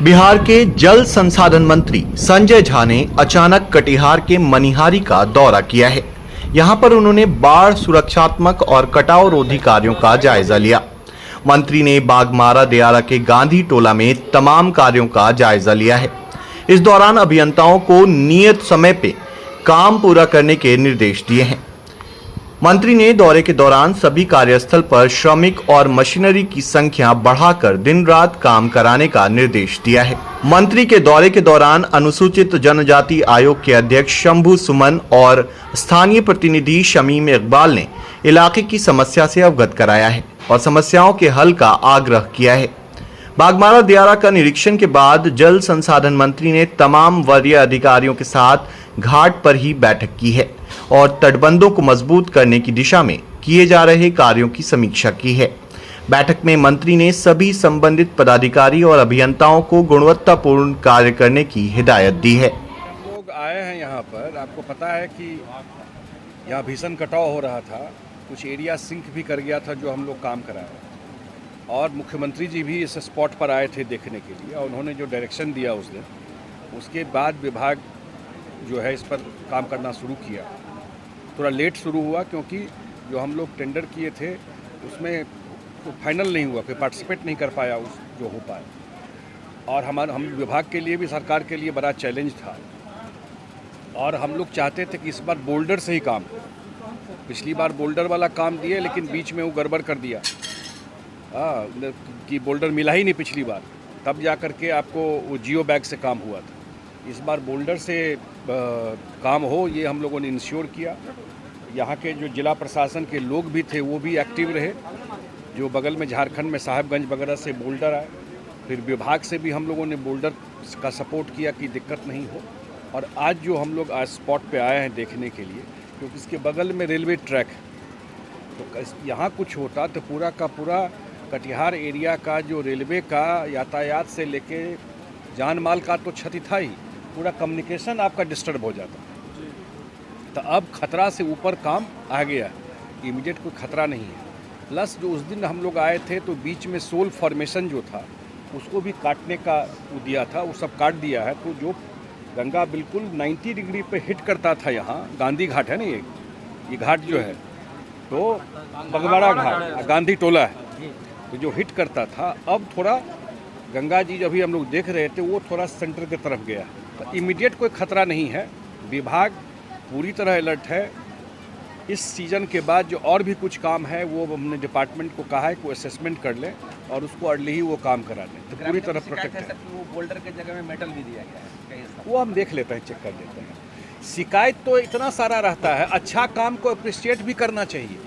बिहार के जल संसाधन मंत्री संजय झा ने अचानक कटिहार के मनिहारी का दौरा किया है। यहां पर उन्होंने बाढ़ सुरक्षात्मक और कटाव रोधी कार्यों का जायजा लिया। मंत्री ने बाघमारा दियारा के गांधी टोला में तमाम कार्यों का जायजा लिया है। इस दौरान अभियंताओं को नियत समय पे काम पूरा करने के निर्देश दिए हैं। मंत्री ने दौरे के दौरान सभी कार्यस्थल पर श्रमिक और मशीनरी की संख्या बढ़ाकर दिन रात काम कराने का निर्देश दिया है। मंत्री के दौरे के दौरान अनुसूचित जनजाति आयोग के अध्यक्ष शंभू सुमन और स्थानीय प्रतिनिधि शमीम इकबाल ने इलाके की समस्या से अवगत कराया है और समस्याओं के हल का आग्रह किया है। बाघमारा दियारा का निरीक्षण के बाद जल संसाधन मंत्री ने तमाम वरीय अधिकारियों के साथ घाट पर ही बैठक की है और तटबंधों को मजबूत करने की दिशा में किए जा रहे कार्यों की समीक्षा की है। बैठक में मंत्री ने सभी संबंधित पदाधिकारी और अभियंताओं को गुणवत्तापूर्ण कार्य करने की हिदायत दी है। लोग आए हैं यहाँ पर, आपको पता है कि यहाँ भीषण कटाव हो रहा था, कुछ एरिया सिंक भी कर गया था जो हम लोग काम कराए और मुख्यमंत्री जी भी इस स्पॉट पर आए थे देखने के लिए और उन्होंने जो डायरेक्शन दिया उस दिन, उसके बाद विभाग जो है इस पर काम करना शुरू किया। थोड़ा लेट शुरू हुआ क्योंकि जो हम लोग टेंडर किए थे उसमें तो फाइनल नहीं हुआ, कोई पार्टिसिपेट नहीं कर पाया उस जो हो पाए। और हम विभाग के लिए भी, सरकार के लिए बड़ा चैलेंज था और हम लोग चाहते थे कि इस बार बोल्डर से ही काम। पिछली बार बोल्डर वाला काम दिए लेकिन बीच में वो गड़बड़ कर दिया कि बोल्डर मिला ही नहीं पिछली बार, तब जा कर के आपको वो जियो बैग से काम हुआ था। इस बार बोल्डर से काम हो, ये हम लोगों ने इंश्योर किया। यहाँ के जो जिला प्रशासन के लोग भी थे वो भी एक्टिव रहे, जो बगल में झारखंड में साहिबगंज वगैरह से बोल्डर आए, फिर विभाग से भी हम लोगों ने बोल्डर का सपोर्ट किया कि दिक्कत नहीं हो। और आज जो हम लोग आज स्पॉट पे आए हैं देखने के लिए, क्योंकि इसके बगल में रेलवे ट्रैक है, तो यहाँ कुछ होता तो पूरा का पूरा कटिहार एरिया का जो रेलवे का यातायात से लेके जान माल का तो क्षति था ही, पूरा कम्युनिकेशन आपका डिस्टर्ब हो जाता। तो अब खतरा से ऊपर काम आ गया, इमीडिएट कोई खतरा नहीं है। प्लस जो उस दिन हम लोग आए थे तो बीच में सोल फॉर्मेशन जो था उसको भी काटने का दिया था, वो सब काट दिया है। तो जो गंगा बिल्कुल 90 डिग्री पे हिट करता था, यहाँ गांधी घाट है ना, ये घाट जो है तो बाघमारा घाट गांधी टोला है, तो जो हिट करता था, अब थोड़ा गंगा जी जो अभी हम लोग देख रहे थे वो थोड़ा सेंटर की तरफ गया। तो इमीडिएट कोई खतरा नहीं है, विभाग पूरी तरह अलर्ट है। इस सीज़न के बाद जो और भी कुछ काम है वो हमने डिपार्टमेंट को कहा है कि वो असेसमेंट कर लें और उसको अर्ली ही वो काम करा लें। तो पूरी तरह प्रोटेक्ट है। वो बोल्डर के जगह में मेटल भी दिया गया है, वो हम देख लेते हैं, चेक कर लेते हैं। शिकायत तो इतना सारा रहता है, अच्छा काम को अप्रिशिएट भी करना चाहिए।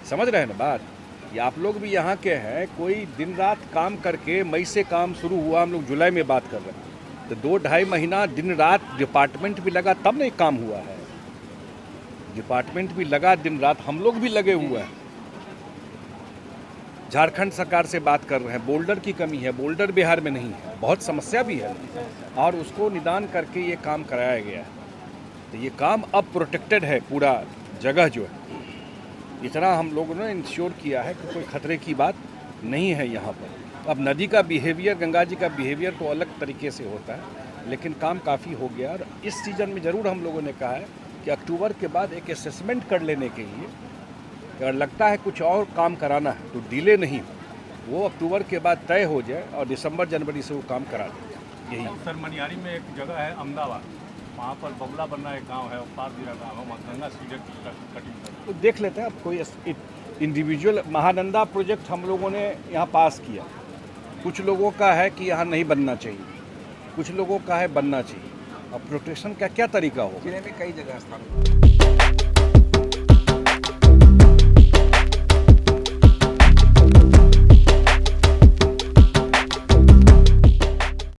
समझ रहे हैं ना बात? ये आप लोग भी यहाँ के हैं, कोई दिन रात काम करके, मई से काम शुरू हुआ, हम लोग जुलाई में बात कर रहे हैं, तो 2-2.5 महीना दिन रात डिपार्टमेंट भी लगा तब नहीं काम हुआ है। डिपार्टमेंट भी लगा दिन रात, हम लोग भी लगे हुए हैं। झारखंड सरकार से बात कर रहे हैं, बोल्डर की कमी है, बोल्डर बिहार में नहीं है, बहुत समस्या भी है और उसको निदान करके ये काम कराया गया है। तो ये काम अब प्रोटेक्टेड है, पूरा जगह जो है इतना हम लोगों ने इंश्योर किया है कि कोई खतरे की बात नहीं है यहाँ पर। अब नदी का बिहेवियर, गंगा जी का बिहेवियर तो अलग तरीके से होता है, लेकिन काम काफ़ी हो गया। और इस सीज़न में ज़रूर हम लोगों ने कहा है कि अक्टूबर के बाद एक असेसमेंट कर लेने के लिए, अगर लगता है कुछ और काम कराना है तो डिले नहीं हो, वो अक्टूबर के बाद तय हो जाए और दिसंबर जनवरी से वो काम करा दें। यही सर, मनिहारी में एक जगह है अहमदाबाद, वहाँ पर बगला बनना एक गांव है, पारदीरा गाँव है, वहाँ गंगा सीधे कटिंग तो देख लेते हैं। अब कोई इंडिविजुअल महानंदा प्रोजेक्ट हम लोगों ने यहाँ पास किया, कुछ लोगों का है कि यहाँ नहीं बनना चाहिए, कुछ लोगों का है बनना चाहिए। अब प्रोटेक्शन का क्या तरीका हो? जिले में कई जगह स्थापित